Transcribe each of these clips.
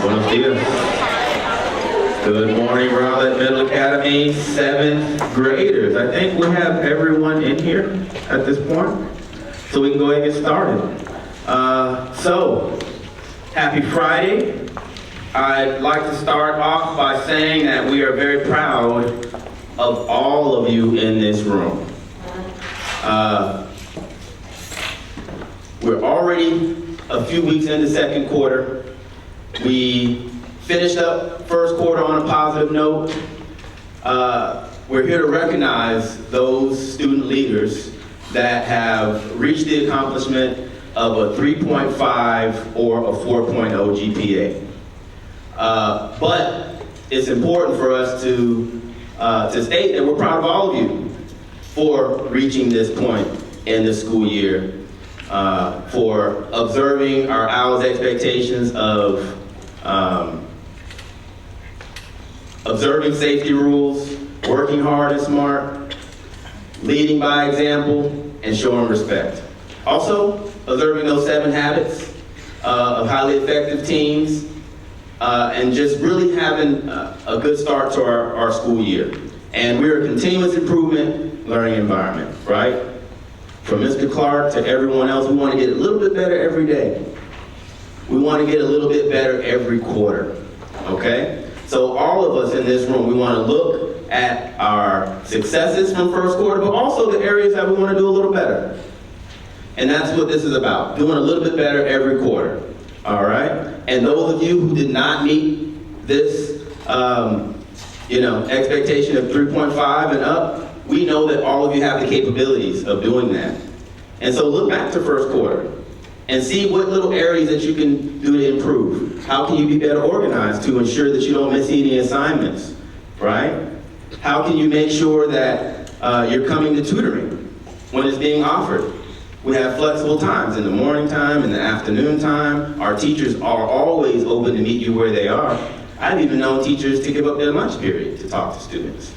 Buenos dias. Good morning, Rowlett Middle Academy 7th graders. I think we have everyone in here at this point, so we can go ahead and get started. Happy Friday. I'd like to start off by saying that we are very proud of all of you in this room. We're already a few weeks into second quarter. We finished up first quarter on a positive note. We're here to recognize those student leaders that have reached the accomplishment of a 3.5 or a 4.0 GPA. But it's important for us to state that we're proud of all of you for reaching this point in the school year, for observing our OWL's expectations of observing safety rules, working hard and smart, leading by example, and showing respect. Also, observing those 7 habits of highly effective teams, and just really having a good start to our school year. And we're a continuous improvement learning environment, right? From Mr. Clark to everyone else, we want to get a little bit better every day. We want to get a little bit better every quarter, okay? So all of us in this room, we want to look at our successes from first quarter, but also the areas that we want to do a little better. And that's what this is about, doing a little bit better every quarter, all right? And those of you who did not meet this, expectation of 3.5 and up, we know that all of you have the capabilities of doing that. And so look back to first quarter and see what little areas that you can do to improve. How can you be better organized to ensure that you don't miss any assignments, right? How can you make sure that you're coming to tutoring when it's being offered? We have flexible times in the morning time, in the afternoon time. Our teachers are always open to meet you where they are. I've even known teachers to give up their lunch period to talk to students.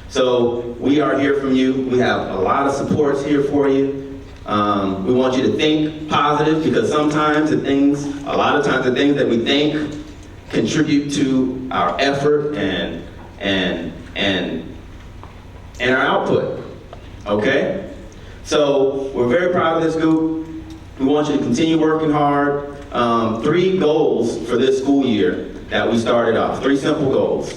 So we are here from you. We have a lot of supports here for you. We want you to think positive, because a lot of times the things that we think contribute to our effort and our output, okay? So we're very proud of this group. We want you to continue working hard. 3 goals for this school year that we started off, 3 simple goals.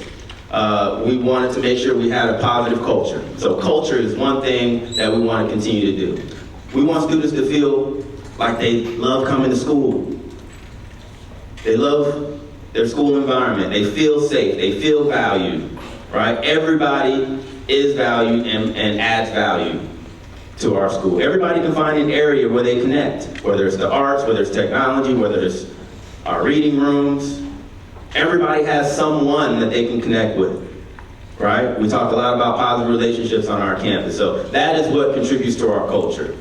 We wanted to make sure we had a positive culture. So culture is one thing that we want to continue to do. We want students to feel like they love coming to school. They love their school environment. They feel safe. They feel valued, right? Everybody is valued and adds value to our school. Everybody can find an area where they connect, whether it's the arts, whether it's technology, whether it's our reading rooms. Everybody has someone that they can connect with, right? We talked a lot about positive relationships on our campus, so that is what contributes to our culture.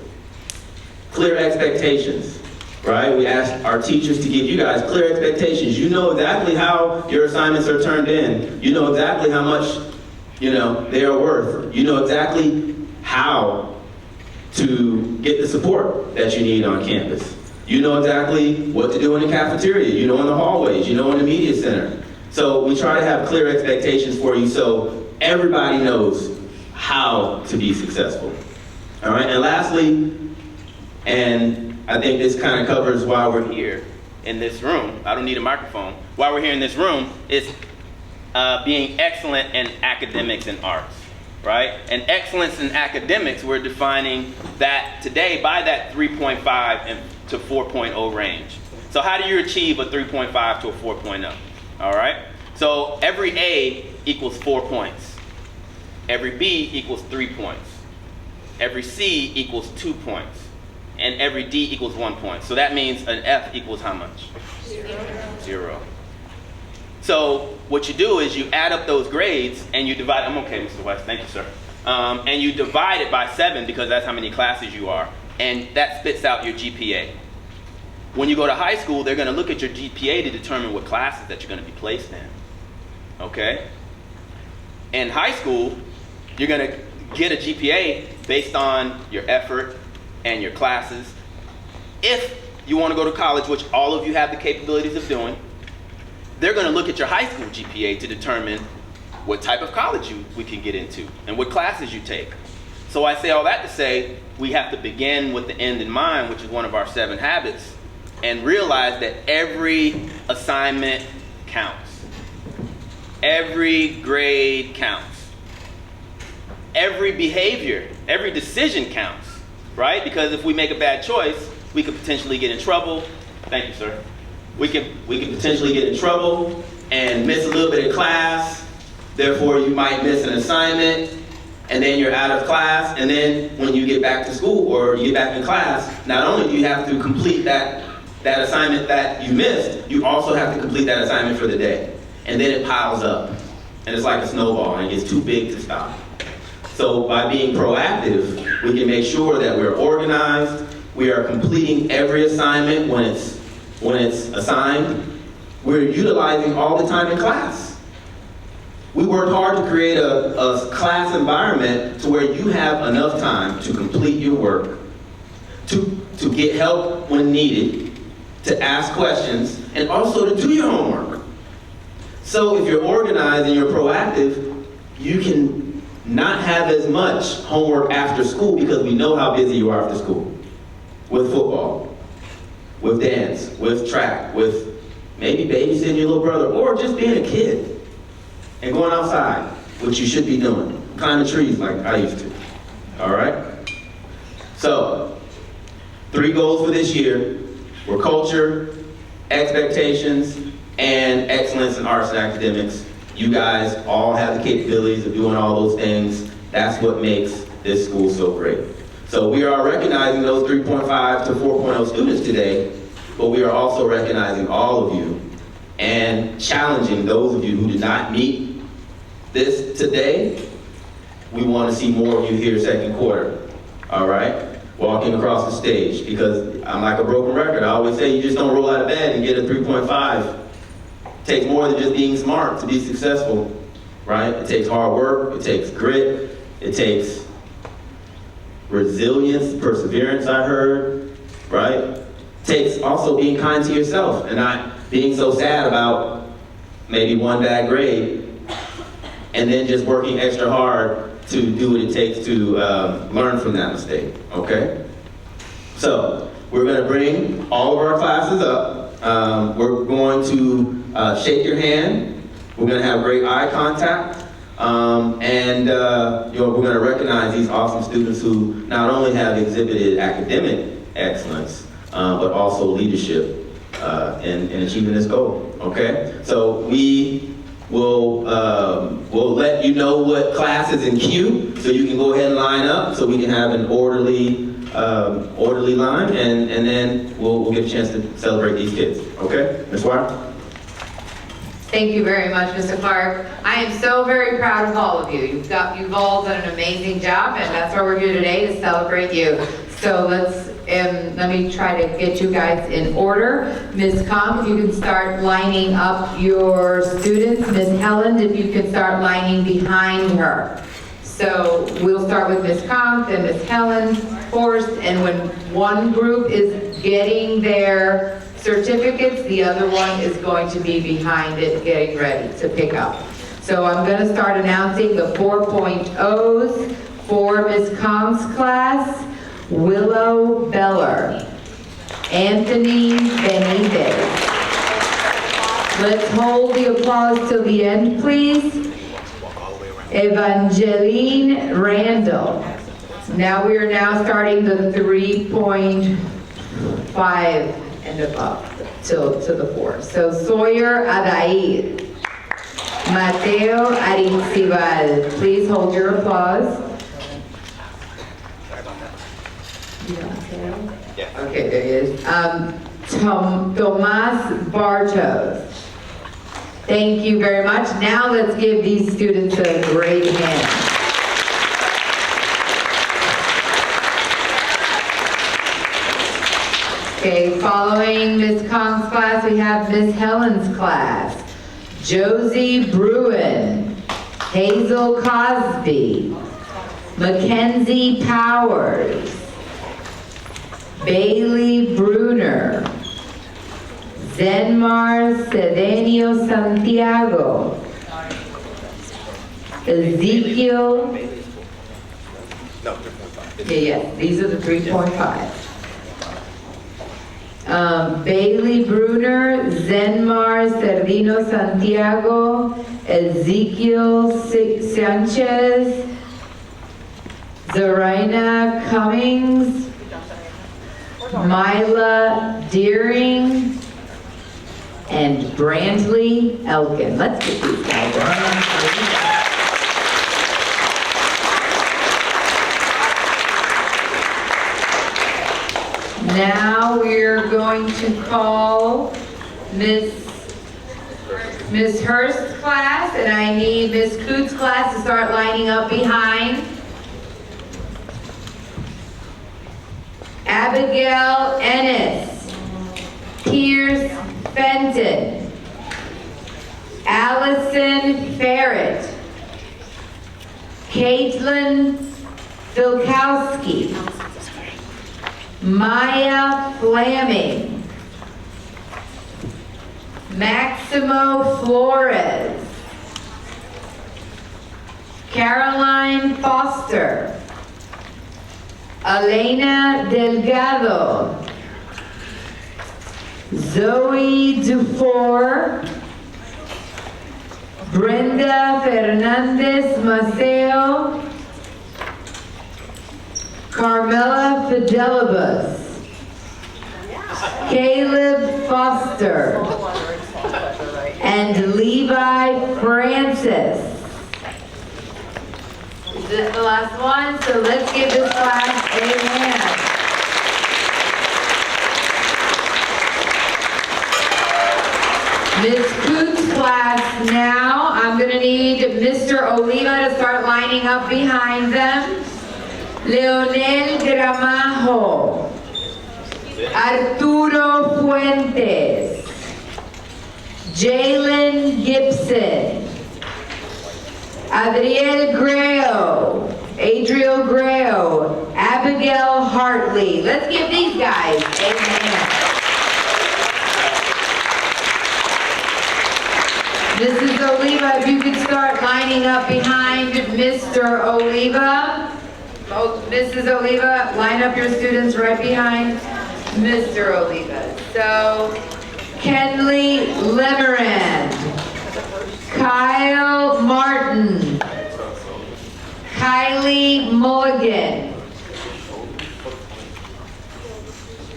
Clear expectations, right? We asked our teachers to give you guys clear expectations. You know exactly how your assignments are turned in. You know exactly how much, they are worth. You know exactly how to get the support that you need on campus. You know exactly what to do in the cafeteria. You know in the hallways. You know in the media center. So we try to have clear expectations for you so everybody knows how to be successful. All right, and lastly, and I think this kind of covers why we're here in this room. I don't need a microphone. Why we're here in this room is being excellent in academics and arts, right? And excellence in academics, we're defining that today by that 3.5 to 4.0 range. So how do you achieve a 3.5 to a 4.0? All right? So every A equals 4 points. Every B equals 3 points. Every C equals 2 points. And every D equals 1 point. So that means an F equals how much? 0. So what you do is you add up those grades and you divide. I'm okay, Mr. West. Thank you, sir. And you divide it by 7 because that's how many classes you are. And that spits out your GPA. When you go to high school, they're going to look at your GPA to determine what classes that you're going to be placed in. Okay? In high school, you're going to get a GPA based on your effort and your classes. If you want to go to college, which all of you have the capabilities of doing, they're going to look at your high school GPA to determine what type of college we can get into and what classes you take. So I say all that to say we have to begin with the end in mind, which is one of our 7 habits, and realize that every assignment counts. Every grade counts. Every behavior, every decision counts, right? Because if we make a bad choice, we could potentially get in trouble. Thank you, sir. We can potentially get in trouble and miss a little bit of class. Therefore, you might miss an assignment, and then you're out of class. And then when you get back to school or you get back in class, not only do you have to complete that assignment that you missed, you also have to complete that assignment for the day. And then it piles up, and it's like a snowball, and it gets too big to stop. So by being proactive, we can make sure that we're organized, we are completing every assignment when it's assigned, we're utilizing all the time in class. We worked hard to create a class environment to where you have enough time to complete your work, to get help when needed, to ask questions, and also to do your homework. So if you're organized and you're proactive, you can not have as much homework after school because we know how busy you are after school. With football, with dance, with track, with maybe babysitting your little brother, or just being a kid and going outside, which you should be doing. Climbing trees like I used to. All right? So, 3 goals for this year were culture, expectations, and excellence in arts and academics. You guys all have the capabilities of doing all those things. That's what makes this school so great. So we are recognizing those 3.5 to 4.0 students today, but we are also recognizing all of you and challenging those of you who did not meet this today. We want to see more of you here second quarter, all right? Walking across the stage, because I'm like a broken record. I always say you just don't roll out of bed and get a 3.5. It takes more than just being smart to be successful, right? It takes hard work, it takes grit, it takes resilience, perseverance, I heard, right? It takes also being kind to yourself and not being so sad about maybe one bad grade and then just working extra hard to do what it takes to learn from that mistake, okay? So, we're gonna bring all of our classes up. We're going to shake your hand. We're going to have great eye contact. And we're going to recognize these awesome students who not only have exhibited academic excellence, but also leadership in achieving this goal. Okay? So we will we'll let you know what class is in queue, so you can go ahead and line up, so we can have an orderly line, and then we'll get a chance to celebrate these kids. Okay? Ms. Wire? Thank you very much, Mr. Clark. I am so very proud of all of you. You've all done an amazing job, and that's why we're here today, to celebrate you. So let me try to get you guys in order. Ms. Comp, if you can start lining up your students. Ms. Helen, if you can start lining behind her. So we'll start with Ms. Comp, then Ms. Helen first, and when one group is getting their certificates, the other one is going to be behind it getting ready to pick up. So I'm going to start announcing the 4.0s for Ms. Comp's class. Willow Beller, Anthony Benitez. Let's hold the applause till the end, please. Evangeline Randall. Now we are now starting the 3.5 and above to the 4. So Sawyer Adair, Mateo Aricibal. Please hold your applause. Yeah. Okay, there he is. Tomas Bartos. Thank you very much. Now let's give these students a great hand. Okay, following Ms. Kong's class, we have Ms. Helen's class. Josie Bruin, Hazel Cosby, Mackenzie Powers, Bailey Bruner, Zenmar Cedenio Santiago, Ezekiel, yeah, these are the 3.5. Bailey Bruner, Zenmar Cerdino Santiago, Ezekiel Sanchez, Zarina Cummings, Mila Deering, and Brandley Elkin. Let's get these guys on. Now we're going to call Miss Hurst's class, and I need Miss Coots' class to start lining up behind. Abigail Ennis, Pierce Fenton, Allison Farrett, Caitlin Filkowski, Maya Flaming, Maximo Flores, Caroline Foster, Elena Delgado, Zoe Dufour, Brenda Fernandez Maceo, Carmela Fidelibus, Caleb Foster, and Levi Francis. Is this the last one? So let's give this class a hand. Ms. Coots' class now, I'm going to need Mr. Oliva to start lining up behind them. Leonel Gramajo, Arturo Fuentes, Jalen Gibson, Adriel Adriel Greo, Abigail Hartley. Let's give these guys a hand. Mrs. Oliva, if you could start lining up behind Mr. Oliva. Oh, Mrs. Oliva, line up your students right behind Mr. Oliva. So, Kenley Lemerand, Kyle Martin, Kylie Mulligan.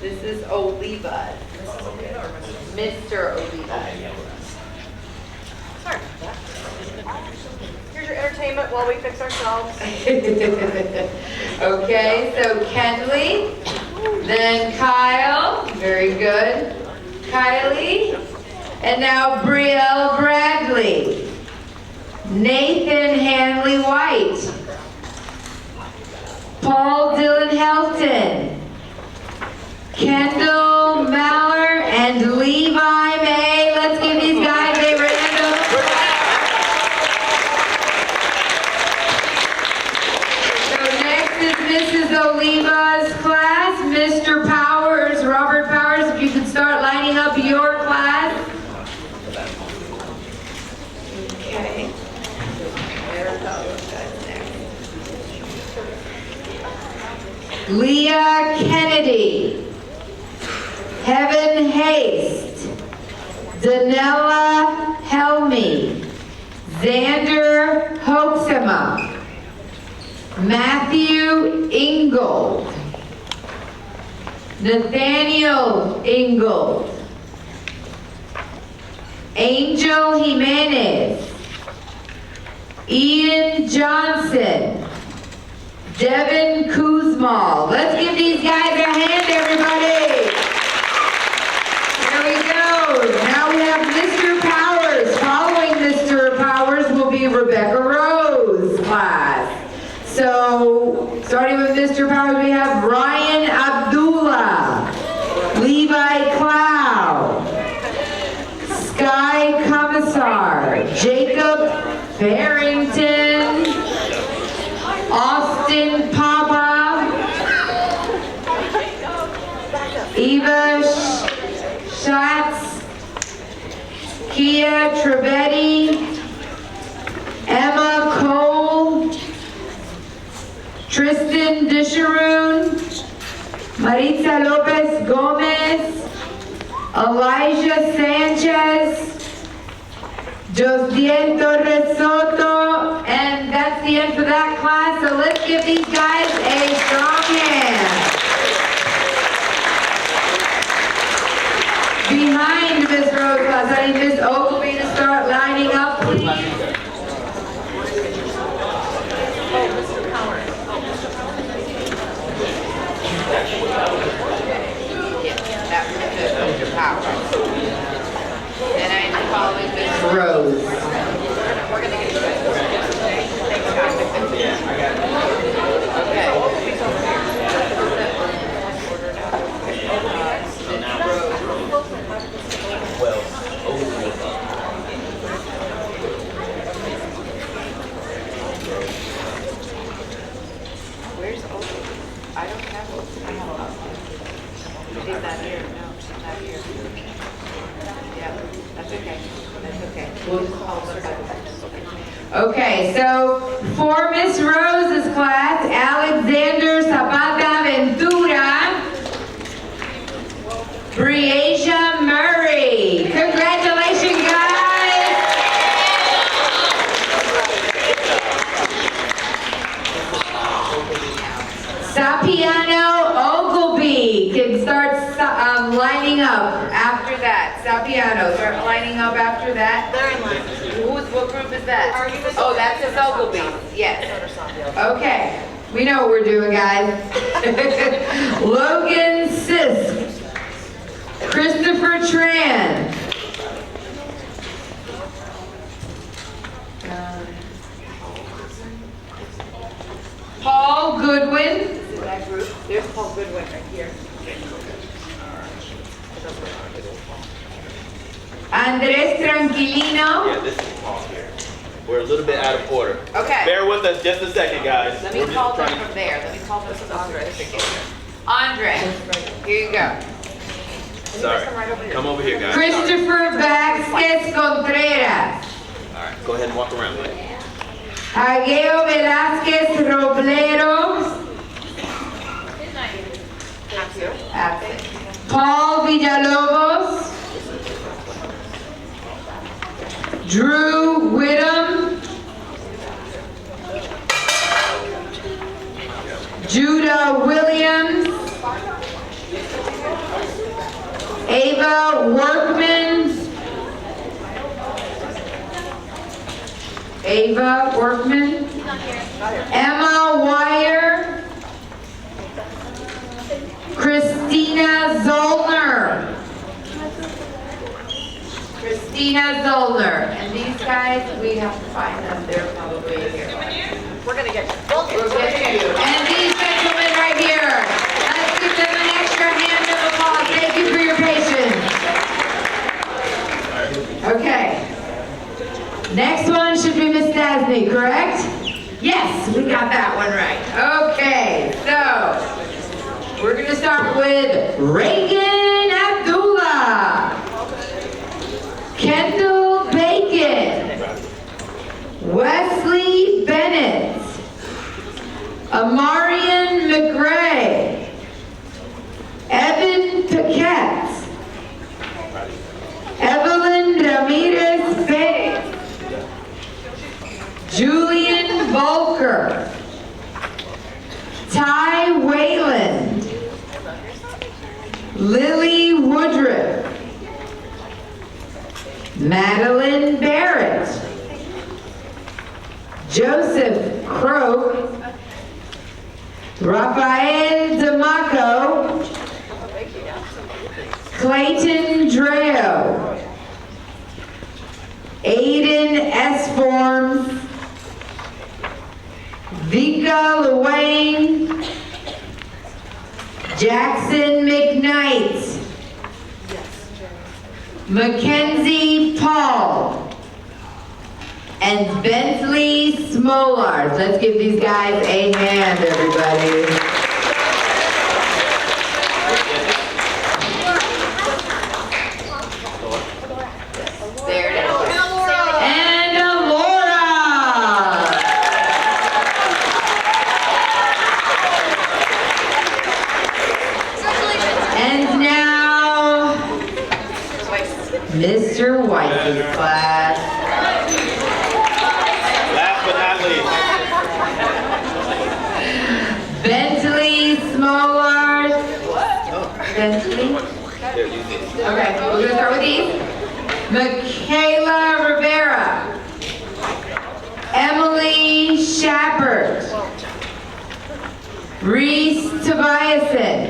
This is Oliva. Mr. Oliva. Sorry. Here's your entertainment while we fix ourselves. Okay, so Kenley, then Kyle, very good, Kylie, and now Brielle Bradley, Nathan Hanley White, Paul Dylan Helton, Kendall Maller, and Levi May. Let's give these guys a round of applause. Mrs. Oliva's class, Mr. Powers, Robert Powers, if you could start lining up your class. Okay. Leah Kennedy, Heaven Haste, Danella Helmy, Xander Hoaxema, Matthew Ingold, Nathaniel Ingold, Angel Jimenez, Ian Johnson, Devin Kuzmal. Let's give these guys a hand, everybody. There we go. Now we have Mr. Powers. Following Mr. Powers will be Rebecca Rose class. So, starting with Mr. Powers, we have Ryan Abdullah, Levi Clow, Sky Commissar, Jacob Farrington, Austin Papa, Eva Schatz Kia Trivedi, Emma Cole, Tristan Disharoon, Maritza Lopez Gomez, Elijah Sanchez, Josiel Torres Soto, and that's the end for that class. So let's give these guys a strong hand. Behind Ms. Rose class, I need Ms. Ogilvy to start lining up, please. That was Mr. Power. And I'm following Ms. Rose. Where's Opal? I don't have Opal. I have Opal. She's not here. No, she's not here. Yeah, that's okay. That's okay. We'll just call her back. Okay, so for Miss Rose's class, Alexander Zapata Ventura, Breasia Murray. Congratulations, guys! Sapiano Ogilvy can start lining up after that. Sapiano, start lining up after that. They're in line. What group is that? Are you Miss Oh, that's Miss Ogilvy. Yes. Okay, we know what we're doing, guys. Logan Sisk, Christopher Tran, Paul Goodwin. This is that group. There's Paul Goodwin right here. Andres Tranquilino. Yeah, this is Paul here. We're a little bit out of order. Okay. Bear with us just a second, guys. Let me We're just call them trying to- from there. Let me call them from Andre. Andre, here you go. Sorry. Come over here, guys. Christopher Vasquez Contreras. All right, go ahead and walk around, buddy. Ageo Velázquez Roblero. Absent. Paul Villalobos. Drew Whittam. Judah Williams. Ava Workman. Ava Workman. Emma Wire. Christina Zollner. Christina Zollner. And these guys, we have to find them. They're probably here. We're gonna get you. We'll We'll get you. And these gentlemen right here. Let's give them an extra hand of applause. Thank you for your patience. Okay. Next one should be Miss Dasney, correct? Yes, we got that one right. Okay, so we're gonna start with Reagan Abdullah, Kendall Bacon, Wesley Bennett, Amarian McGray, Evan Paquette, Evelyn Ramirez Perez, Julian Volker, Ty Wayland, Lily Woodruff, Madeline Barrett, Joseph Croak, Rafael D'Amaco, Clayton Dreo, Aiden Esforms, Vika Luane, Jackson McKnight, Mackenzie Paul, and Bentley Smolars. Let's give these guys a hand, everybody. There Mr. Weiss's class. Last but not least. Bentley Smolard. Bentley? Here, use this. Okay, we're gonna start with these. Michaela Rivera. Emily Shepard. Reese Tobiasen.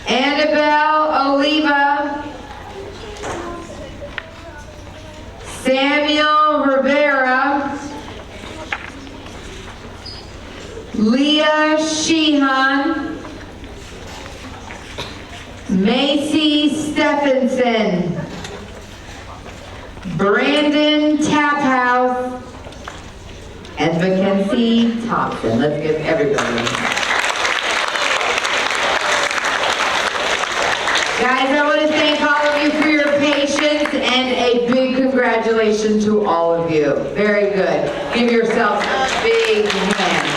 Annabelle Oliva. Samuel Rivera. Leah Sheehan. Macy Stephenson. Brandon Taphouse. And Mackenzie Thompson. Let's give everybody. Guys, I want to thank all of you for your patience and a big congratulations to all of you. Very good. Give yourselves a big hand.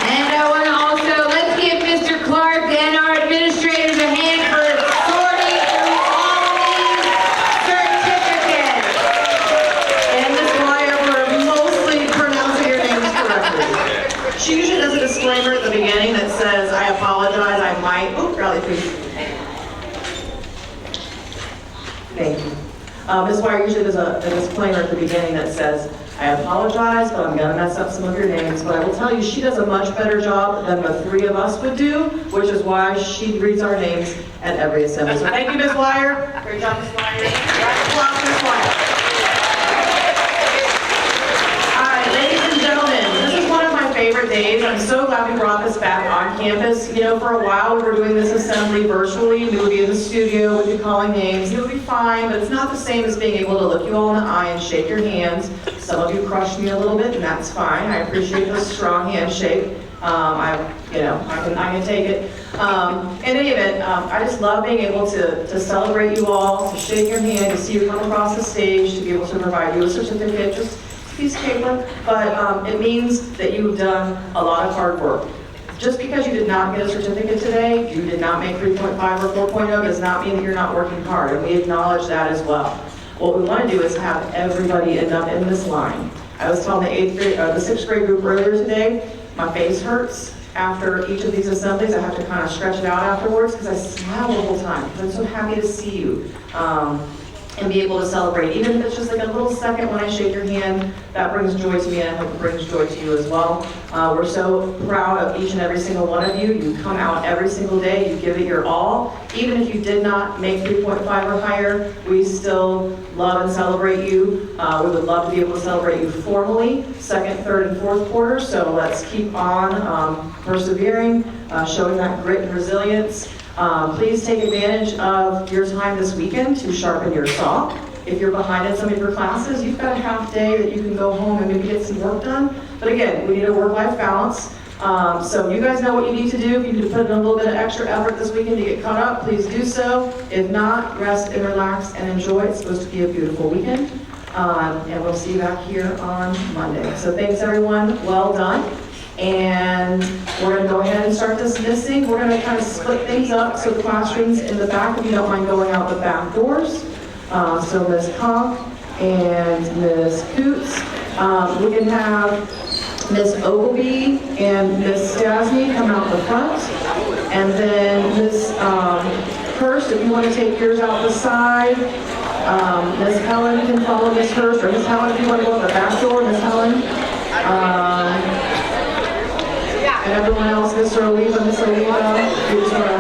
And I want to also, let's give Mr. Clark and our administrators a hand for sorting through all these certificates. And Ms. Dwyer for mostly pronouncing your names correctly. She usually does a disclaimer at the beginning that says, I apologize, I might, oh, rally please. Thank you. Ms. Dwyer usually does a disclaimer at the beginning that says, I apologize, but I'm gonna mess up some of your names. But I will tell you, she does a much better job than the three of us would do, which is why she reads our names at every assembly. So thank you, Ms. Dwyer. Great job, Ms. Dwyer. Applause, Ms. Dwyer. All right, ladies and gentlemen, this is one of my favorite days. I'm so glad we brought this back on campus. You know, for a while we were doing this assembly virtually. We would be in the studio, we'd be calling names. It would be fine, but it's not the same as being able to look you all in the eye and shake your hands. Some of you crushed me a little bit, and that's fine. I appreciate the strong handshake. I can take it. In any event, I just love being able to celebrate you all, to shake your hand, to see you come across the stage, to be able to provide you a certificate, just a piece of paper. But it means that you've done a lot of hard work. Just because you did not get a certificate today, you did not make 3.5 or 4.0, does not mean that you're not working hard, and we acknowledge that as well. What we want to do is have everybody end up in this line. I was telling the sixth grade group earlier today, my face hurts after each of these assemblies. I have to kind of stretch it out afterwards because I smile the whole time. Because I'm so happy to see you and be able to celebrate. Even if it's just like a little second when I shake your hand, that brings joy to me, and I hope it brings joy to you as well. We're so proud of each and every single one of you. You come out every single day, you give it your all. Even if you did not make 3.5 or higher, we still love and celebrate you. We would love to be able to celebrate you formally, second, third, and fourth quarter. So let's keep on persevering, showing that grit and resilience. Please take advantage of your time this weekend to sharpen your saw. If you're behind in some of your classes, you've got a half day that you can go home and maybe get some work done. But again, we need a work-life balance. So you guys know what you need to do. If you need to put in a little bit of extra effort this weekend to get caught up, please do so. If not, rest and relax and enjoy. It's supposed to be a beautiful weekend. And we'll see you back here on Monday. So thanks everyone, well done. And we're going to go ahead and start dismissing. We're going to kind of split things up. So the classrooms in the back, if you don't mind going out the back doors. So Ms. Conk and Ms. Coots. We can have Ms. Ogilvie and Ms. Stasny come out the front. And then Ms. Hurst, if you want to take yours out the side. Ms. Helen can follow Ms. Hurst, or Ms. Helen, if you want to go out the back door, Ms. Helen. And everyone else, Mr. Oliva, Ms. Oliva, you just want to